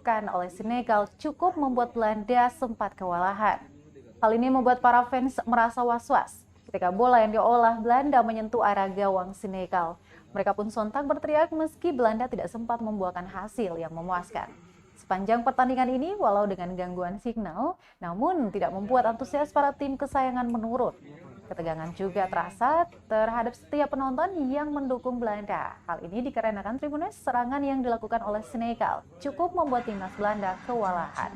dilakukan oleh Senegal cukup membuat Belanda sempat kewalahan. Hal ini membuat para fans merasa was-was ketika bola yang diolah Belanda menyentuh area gawang Senegal. Mereka pun sontak berteriak meski Belanda tidak sempat membuahkan hasil yang memuaskan. Sepanjang pertandingan ini, walau dengan gangguan signal, namun tidak membuat antusias para tim kesayangan menurun. Ketegangan juga terasa terhadap setiap penonton yang mendukung Belanda. Hal ini dikarenakan Tribunes serangan yang dilakukan oleh Senegal cukup membuat timnas Belanda kewalahan.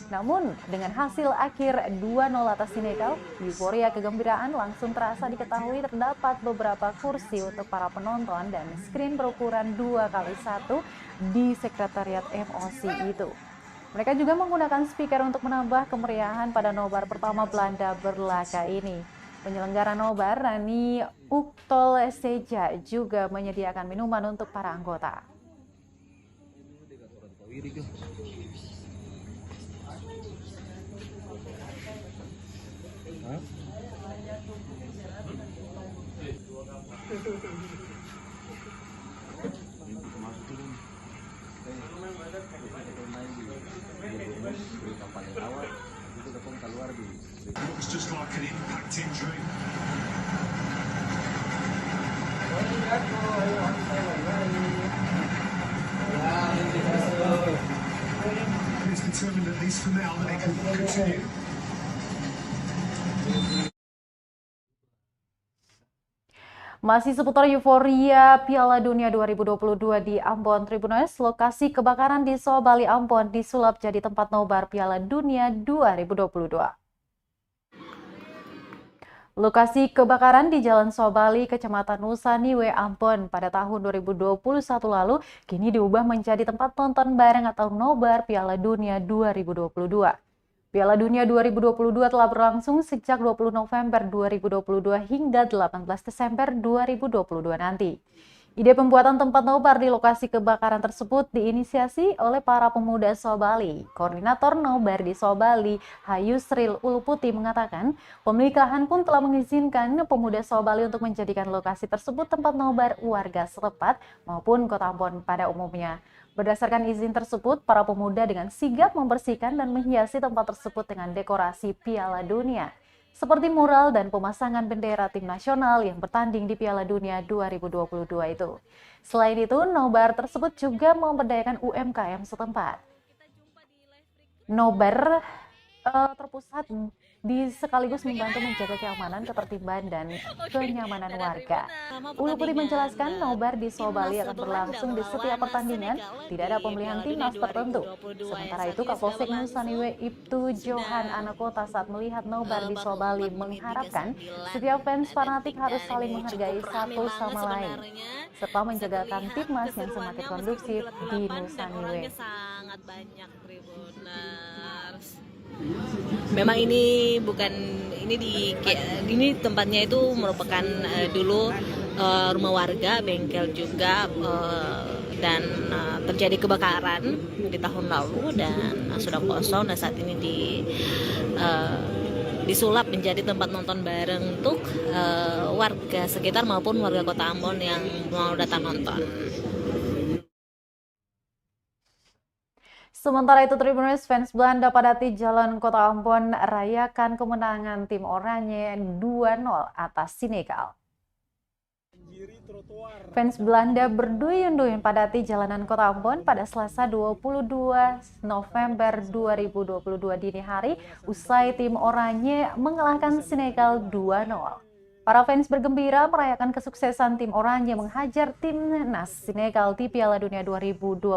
Namun, dengan hasil akhir 2-0 atas Senegal, euforia kegembiraan langsung terasa diketahui terdapat beberapa kursi untuk para penonton dan skrin berukuran 2x1 di sekretariat MOC itu. Mereka juga menggunakan speaker untuk menambah kemeriahan pada nobar pertama Belanda berlaga ini. Penyelenggara nobar, Rani Uktol Seja, juga menyediakan minuman untuk para anggota. It was just like an impact injury. It's determined at least for now that it can continue. Masih seputar euforia Piala Dunia 2022 di Ambon, Tribunes, lokasi kebakaran di Sobali, Ambon disulap jadi tempat nobar Piala Dunia 2022. Lokasi kebakaran di Jalan Sobali, Kecamatan Nusa Niwe, Ambon pada tahun 2021 lalu kini diubah menjadi tempat nonton bareng atau nobar Piala Dunia 2022. Piala Dunia 2022 telah berlangsung sejak 20 November 2022 hingga 18 Desember 2022 nanti. Ide pembuatan tempat nobar di lokasi kebakaran tersebut diinisiasi oleh para pemuda Sobali. Koordinator nobar di Sobali, Hayusril Uluputi, mengatakan pemilik lahan pun telah mengizinkan pemuda Sobali untuk menjadikan lokasi tersebut tempat nobar warga setempat maupun Kota Ambon pada umumnya. Berdasarkan izin tersebut, para pemuda dengan sigap membersihkan dan menghiasi tempat tersebut dengan dekorasi Piala Dunia, seperti mural dan pemasangan bendera tim nasional yang bertanding di Piala Dunia 2022 itu. Selain itu, nobar tersebut juga memberdayakan UMKM setempat. Nobar terpusat di sekaligus membantu menjaga keamanan, ketertiban, dan kenyamanan warga. Uluputi menjelaskan nobar di Sobali akan berlangsung di setiap pertandingan, tidak ada pemilihan timnas tertentu. Sementara itu, Kapolsek Nusa Niwe Ibtu Johan Anakota saat melihat nobar di Sobali mengharapkan setiap fans fanatik harus saling menghargai satu sama lain, serta menjaga timnas yang semakin kondusif di Nusa Niwe. Sangat banyak Tribuners. Memang ini bukan ini tempatnya itu merupakan dulu rumah warga, bengkel juga, dan terjadi kebakaran di tahun lalu dan sudah kosong dan saat ini disulap menjadi tempat nonton bareng untuk warga sekitar maupun warga Kota Ambon yang mau datang nonton. Sementara itu, Tribuners, fans Belanda padati Jalan Kota Ambon rayakan kemenangan tim oranye 2-0 atas Senegal. Fans Belanda berduyun-duyun padati jalanan Kota Ambon pada Selasa 22 November 2022 dini hari usai tim oranye mengalahkan Senegal 2-0. Para fans bergembira merayakan kesuksesan tim oranye menghajar timnas Senegal di Piala Dunia 2022.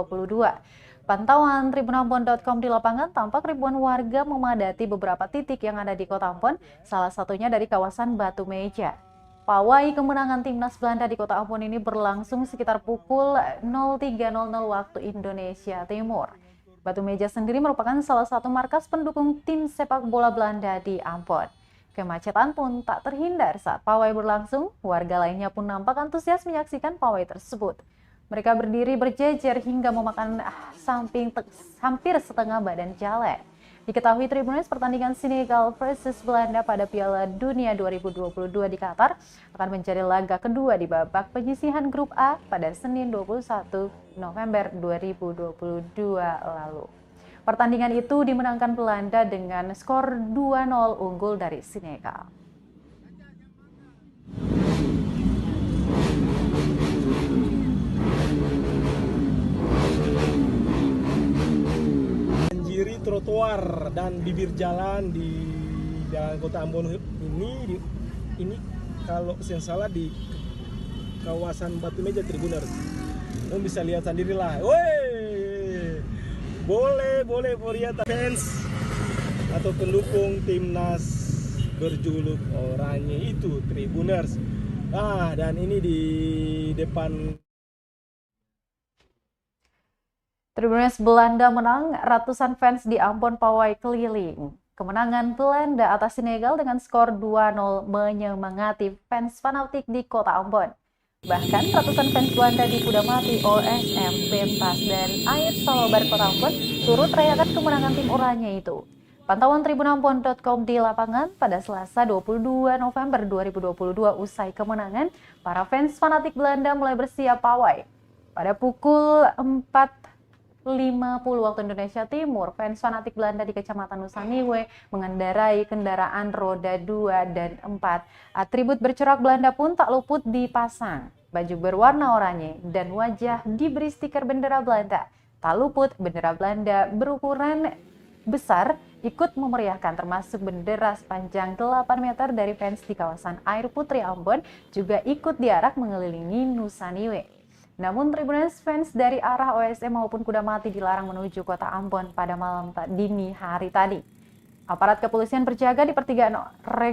Pantauan tribunambon.com di lapangan tampak ribuan warga memadati beberapa titik yang ada di Kota Ambon, salah satunya dari kawasan Batu Meja. Pawai kemenangan timnas Belanda di Kota Ambon ini berlangsung sekitar pukul 03.00 waktu Indonesia Timur. Batu Meja sendiri merupakan salah satu markas pendukung tim sepak bola Belanda di Ambon. Kemacetan pun tak terhindar saat pawai berlangsung, warga lainnya pun nampak antusias menyaksikan pawai tersebut. Mereka berdiri berjejer hingga memakan hampir setengah badan jalan. Diketahui Tribuners, pertandingan Senegal versus Belanda pada Piala Dunia 2022 di Qatar akan menjadi laga kedua di babak penyisihan grup A pada Senin 21 November 2022 lalu. Pertandingan itu dimenangkan Belanda dengan skor 2-0 unggul dari Senegal. Banjiri trotoar dan bibir jalan di Jalan Kota Ambon ini kalau saya salah di kawasan Batu Meja Tribuners. Kamu bisa lihat sendirilah. Woi, boleh lihat fans atau pendukung timnas berjuluk oranye itu Tribuners. Dan ini di depan Tribuners, Belanda menang, ratusan fans di Ambon pawai keliling. Kemenangan Belanda atas Senegal dengan skor 2-0 menyemangati fans fanatik di kota Ambon. Bahkan ratusan fans Belanda di Kudamati, OSM, Pentas, dan Air Salobar kota Ambon turut rayakan kemenangan tim oranye itu. Pantauan tribunambon.com di lapangan pada Selasa 22 November 2022 usai kemenangan, para fans fanatik Belanda mulai bersiap pawai. Pada pukul 4.50 waktu Indonesia Timur, fans fanatik Belanda di Kecamatan Nusaniwe mengendarai kendaraan roda 2 dan 4. Atribut bercorak Belanda pun tak luput dipasang. Baju berwarna oranye dan wajah diberi stiker bendera Belanda. Tak luput bendera Belanda berukuran besar ikut memeriahkan, termasuk bendera sepanjang 8 meter dari fans di kawasan Air Putri Ambon juga ikut diarak mengelilingi Nusaniwe. Namun Tribuners, fans dari arah OSM maupun Kudamati dilarang menuju kota Ambon pada malam dini hari tadi. Aparat kepolisian berjaga di pertigaan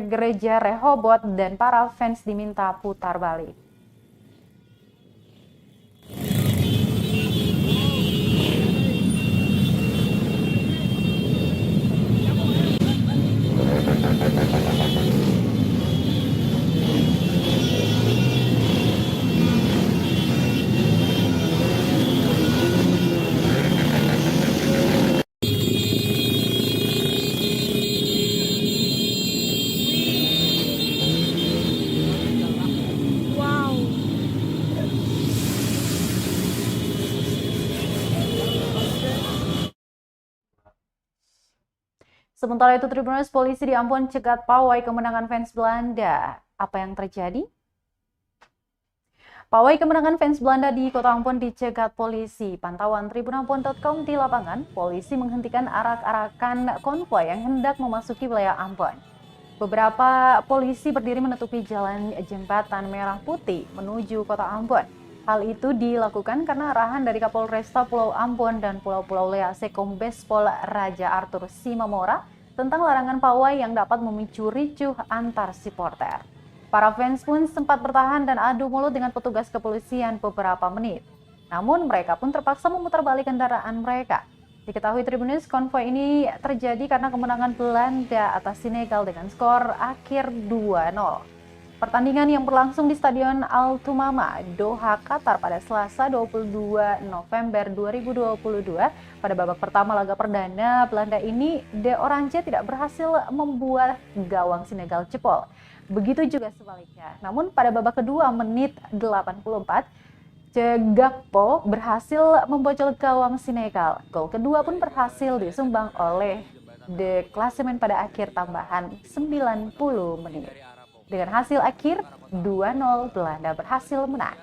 Gereja Rehobot dan para fans diminta putar balik. Sementara itu, Tribuners, polisi di Ambon cegat pawai kemenangan fans Belanda. Apa yang terjadi? Pawai kemenangan fans Belanda di kota Ambon dicegat polisi. Pantauan tribunambon.com di lapangan, polisi menghentikan arak-arakan konvoi yang hendak memasuki wilayah Ambon. Beberapa polisi berdiri menutupi jalan Jembatan Merah Putih menuju kota Ambon. Hal itu dilakukan karena arahan dari Kapolresta Pulau Ambon dan Pulau-Pulau Lease Kombes Pol Raja Arthur Simamora tentang larangan pawai yang dapat memicu ricuh antar supporter. Para fans pun sempat bertahan dan adu mulut dengan petugas kepolisian beberapa menit. Namun mereka pun terpaksa memutar balik kendaraan mereka. Diketahui Tribuners, konvoi ini terjadi karena kemenangan Belanda atas Senegal dengan skor akhir 2-0. Pertandingan yang berlangsung di Stadion Al Tumama, Doha, Qatar pada Selasa 22 November 2022. Pada babak pertama laga perdana, Belanda ini De Oranje tidak berhasil membuat gawang Senegal jebol. Begitu juga sebaliknya. Namun pada babak kedua menit 84, Gakpo berhasil membocol gawang Senegal. Gol kedua pun berhasil disumbang oleh De Klasemen pada akhir tambahan 90 menit. Dengan hasil akhir 2-0, Belanda berhasil menang.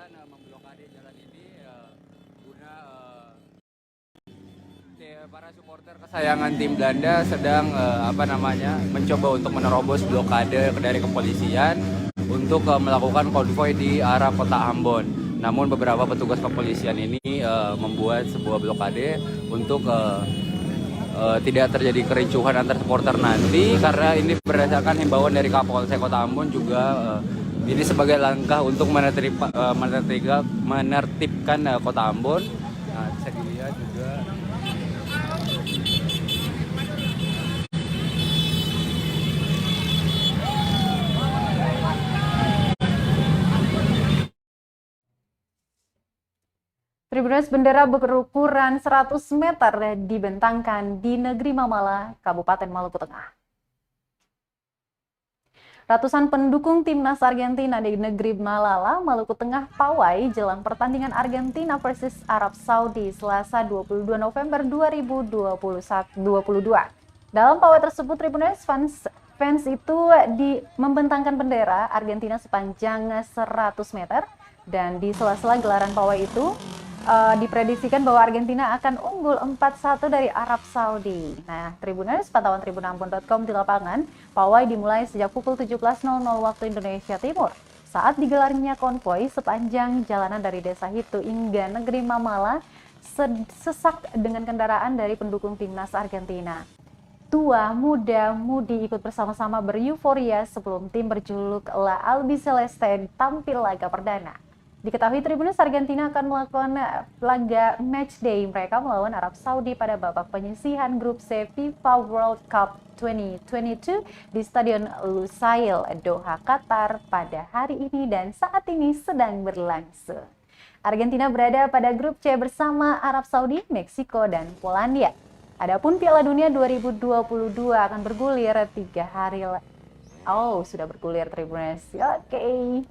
Para supporter kesayangan tim Belanda sedang mencoba untuk menerobos blokade dari kepolisian untuk melakukan konvoi di arah kota Ambon. Namun beberapa petugas kepolisian ini membuat sebuah blokade untuk tidak terjadi kericuhan antar supporter nanti, karena ini berdasarkan himbauan dari Kapolsek Kota Ambon juga ini sebagai langkah untuk menertibkan Kota Ambon. Nah, bisa dilihat juga Tribuners, bendera berukuran 100 meter dibentangkan di negeri Mamala, Kabupaten Maluku Tengah. Ratusan pendukung timnas Argentina di negeri Malala, Maluku Tengah pawai jelang pertandingan Argentina versus Arab Saudi Selasa 22 November 2022. Dalam pawai tersebut, Tribuners, fans itu membentangkan bendera Argentina sepanjang 100 meter, dan di sela-sela gelaran pawai itu diprediksikan bahwa Argentina akan unggul 4-1 dari Arab Saudi. Nah, Tribuners, pantauan tribunambon.com di lapangan, pawai dimulai sejak pukul 17.00 waktu Indonesia Timur saat digelarnya konvoi sepanjang jalanan dari Desa Hitu hingga negeri Mamala sesak dengan kendaraan dari pendukung timnas Argentina. Tua, muda, mudi ikut bersama-sama bereuforia sebelum tim berjuluk La Albiceleste tampil laga perdana. Diketahui Tribuners, Argentina akan melakukan laga matchday mereka melawan Arab Saudi pada babak penyisihan grup C FIFA World Cup 2022 di Stadion Lusail, Doha, Qatar pada hari ini dan saat ini sedang berlangsung. Argentina berada pada grup C bersama Arab Saudi, Meksiko, dan Polandia. Adapun Piala Dunia 2022 akan bergulir 3 hari. Sudah bergulir, Tribuners. Oke.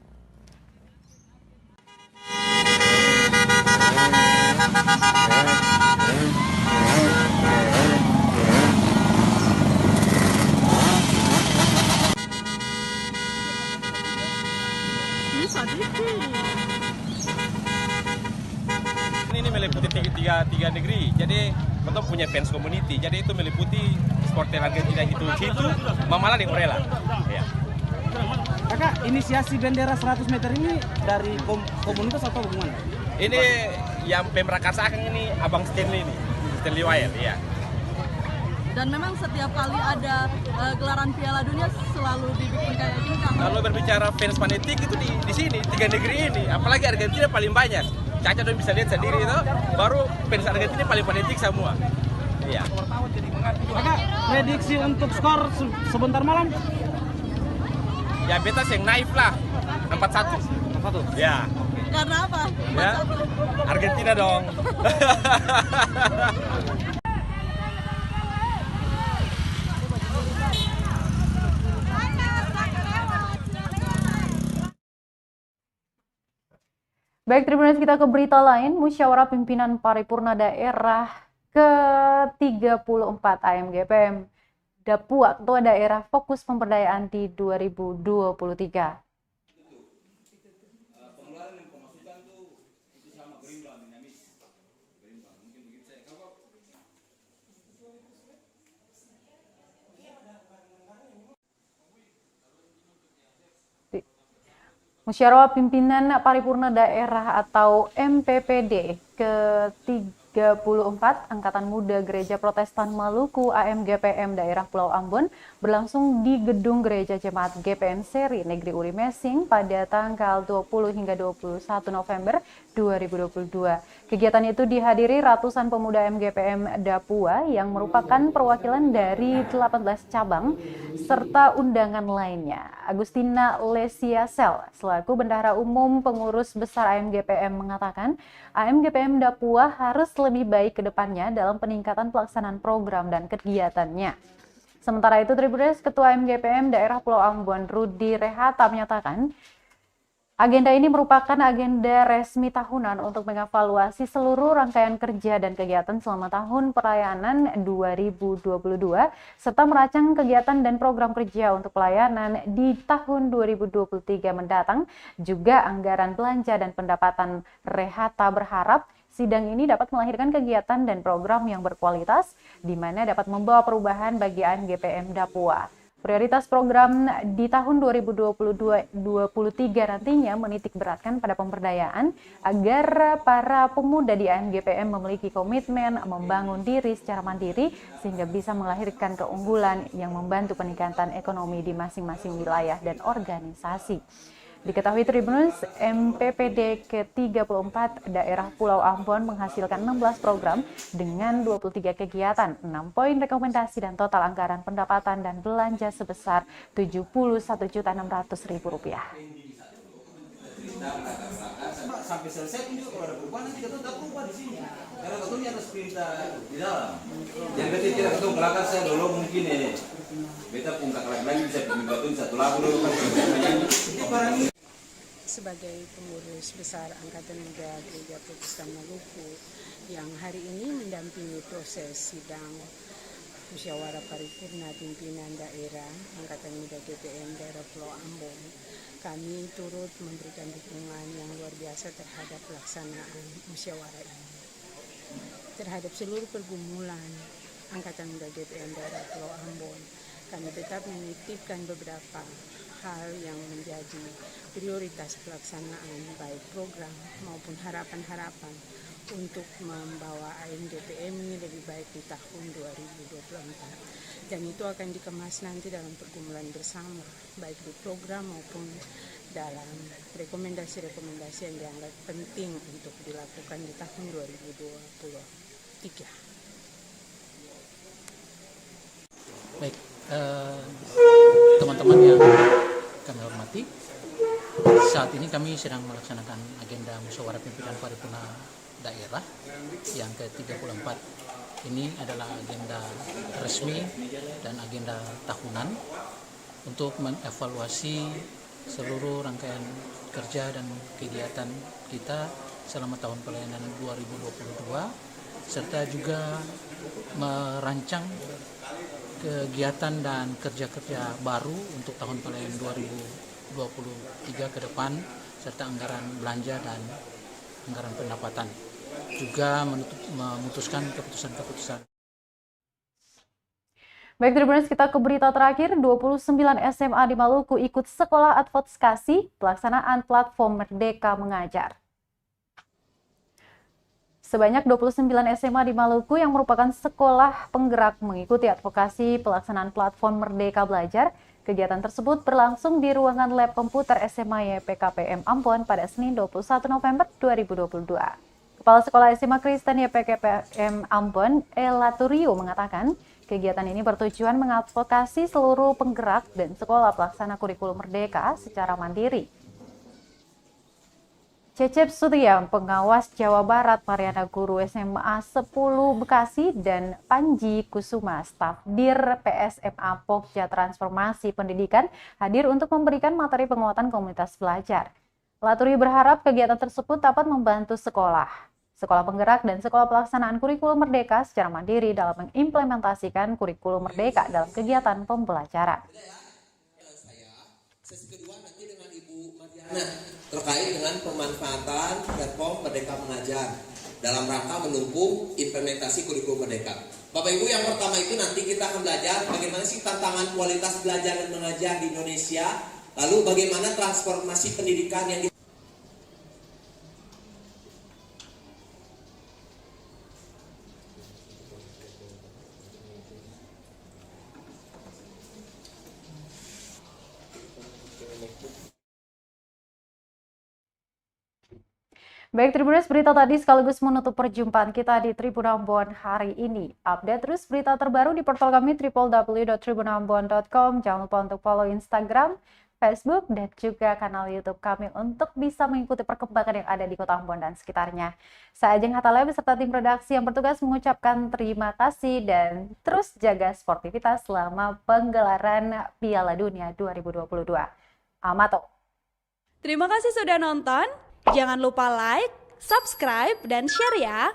Ini meliputi tiga negeri, jadi betul punya fans community, jadi itu meliputi supporter Argentina itu Mamala dan Orela. Ya. Kakak, inisiasi bendera 100 meter ini dari komunitas atau bagaimana? Ini yang pemrakarsa ini Abang Stanley Wire, ya. Dan memang setiap kali ada gelaran Piala Dunia selalu dibikin kayak gini. Kalau berbicara fans fanatik itu di sini 3 negeri ini, apalagi Argentina paling banyak. Caca udah bisa lihat sendiri itu, baru fans Argentina paling fanatik semua. Iya. Kakak, prediksi untuk skor sebentar malam? Ya beta yang naif lah, 4-1. 4-1? Ya. Karena apa? Ya, Argentina dong. Baik, Tribuners, kita ke berita lain. Musyawarah Pimpinan Paripurna Daerah ke-34 AMGPM Dapua Ketua Daerah fokus pemberdayaan di 2023. Musyawarah Pimpinan Paripurna Daerah atau MPPD ke-34 Angkatan Muda Gereja Protestan Maluku AMGPM Daerah Pulau Ambon berlangsung di Gedung Gereja Jemaat GPN Seri Negeri Uri Mesing pada tanggal 20 hingga 21 November 2022. Kegiatan itu dihadiri ratusan pemuda MGPM Dapua yang merupakan perwakilan dari 18 cabang serta undangan lainnya. Agustina Lesiasel selaku Bendahara Umum Pengurus Besar AMGPM mengatakan AMGPM Dapua harus lebih baik ke depannya dalam peningkatan pelaksanaan program dan kegiatannya. Sementara itu, Tribuners, Ketua MGPM Daerah Pulau Ambon Rudi Rehata menyatakan agenda ini merupakan agenda resmi tahunan untuk mengevaluasi seluruh rangkaian kerja dan kegiatan selama tahun pelayanan 2022 serta merancang kegiatan dan program kerja untuk pelayanan di tahun 2023 mendatang. Juga anggaran belanja dan pendapatan. Rehata berharap sidang ini dapat melahirkan kegiatan dan program yang berkualitas, di mana dapat membawa perubahan bagi AMGPM Dapua. Prioritas program di tahun 2022-2023 nantinya menitik beratkan pada pemberdayaan agar para pemuda di AMGPM memiliki komitmen membangun diri secara mandiri sehingga bisa melahirkan keunggulan yang membantu peningkatan ekonomi di masing-masing wilayah dan organisasi. Diketahui Tribuners, MPPD ke-34 Daerah Pulau Ambon menghasilkan 16 program dengan 23 kegiatan, 6 poin rekomendasi dan total anggaran pendapatan dan belanja sebesar Rp71.600.000. sampai selesai pun juga kalau ada perubahan nanti kita tak berubah di sini. Karena betul ini atas perintah di dalam. Jadi berarti kita ketemu belakang saya dulu mungkin ini. Beta pun tak lagi bisa bikin satu lagu dulu kan. Sebagai pengurus besar Angkatan Muda Gereja Protestan Maluku yang hari ini mendampingi proses sidang musyawarah paripurna pimpinan daerah Angkatan Muda GPM daerah Pulau Ambon, kami turut memberikan dukungan yang luar biasa terhadap pelaksanaan musyawarah ini. Terhadap seluruh pergumulan Angkatan Muda GPM daerah Pulau Ambon, kami tetap menitipkan beberapa hal yang menjadi prioritas pelaksanaan baik program maupun harapan-harapan untuk membawa AMGPM ini lebih baik di tahun 2024. Dan itu akan dikemas nanti dalam pergumulan bersama, baik di program maupun dalam rekomendasi-rekomendasi yang dianggap penting untuk dilakukan di tahun 2023. Baik, teman-teman yang kami hormati, saat ini kami sedang melaksanakan agenda musyawarah pimpinan paripurna daerah yang ke-34. Ini adalah agenda resmi dan agenda tahunan untuk mengevaluasi seluruh rangkaian kerja dan kegiatan kita selama tahun pelayanan 2022, serta juga merancang kegiatan dan kerja-kerja baru untuk tahun pelayanan 2023 ke depan, serta anggaran belanja dan anggaran pendapatan. Juga memutuskan keputusan-keputusan. Baik, Tribuners, kita ke berita terakhir. 29 SMA di Maluku ikut sekolah advokasi pelaksanaan platform Merdeka Mengajar. Sebanyak 29 SMA di Maluku yang merupakan sekolah penggerak mengikuti advokasi pelaksanaan platform Merdeka Belajar. Kegiatan tersebut berlangsung di ruangan lab komputer SMA YPKPM Ambon pada Senin 21 November 2022. Kepala Sekolah SMA Kristen YPKPM Ambon, Elaturio, mengatakan kegiatan ini bertujuan mengadvokasi seluruh penggerak dan sekolah pelaksana kurikulum Merdeka secara mandiri. Cecep Surya, pengawas Jawa Barat Mariana Guru SMA 10 Bekasi, dan Panji Kusuma, staf Dir PSMA Pokja Transformasi Pendidikan, hadir untuk memberikan materi penguatan komunitas belajar. Laturi berharap kegiatan tersebut dapat membantu sekolah penggerak dan sekolah pelaksanaan kurikulum Merdeka secara mandiri dalam mengimplementasikan kurikulum Merdeka dalam kegiatan pembelajaran. Sesi kedua nanti dengan Ibu Mariana terkait dengan pemanfaatan platform Merdeka Mengajar dalam rangka mendukung implementasi kurikulum Merdeka. Bapak Ibu, yang pertama itu nanti kita akan belajar bagaimana sih tantangan kualitas belajar dan mengajar di Indonesia, lalu bagaimana transformasi pendidikan yang Baik, Tribuners, berita tadi sekaligus menutup perjumpaan kita di Tribun Ambon hari ini. Update terus berita terbaru di portal kami www.tribunambon.com. Jangan lupa untuk follow Instagram, Facebook, dan juga kanal YouTube kami untuk bisa mengikuti perkembangan yang ada di Kota Ambon dan sekitarnya. Saya Ajeng Hatalaya beserta tim redaksi yang bertugas mengucapkan terima kasih dan terus jaga sportivitas selama penggelaran Piala Dunia 2022. Amato. Terima kasih sudah nonton. Jangan lupa like, subscribe, dan share ya.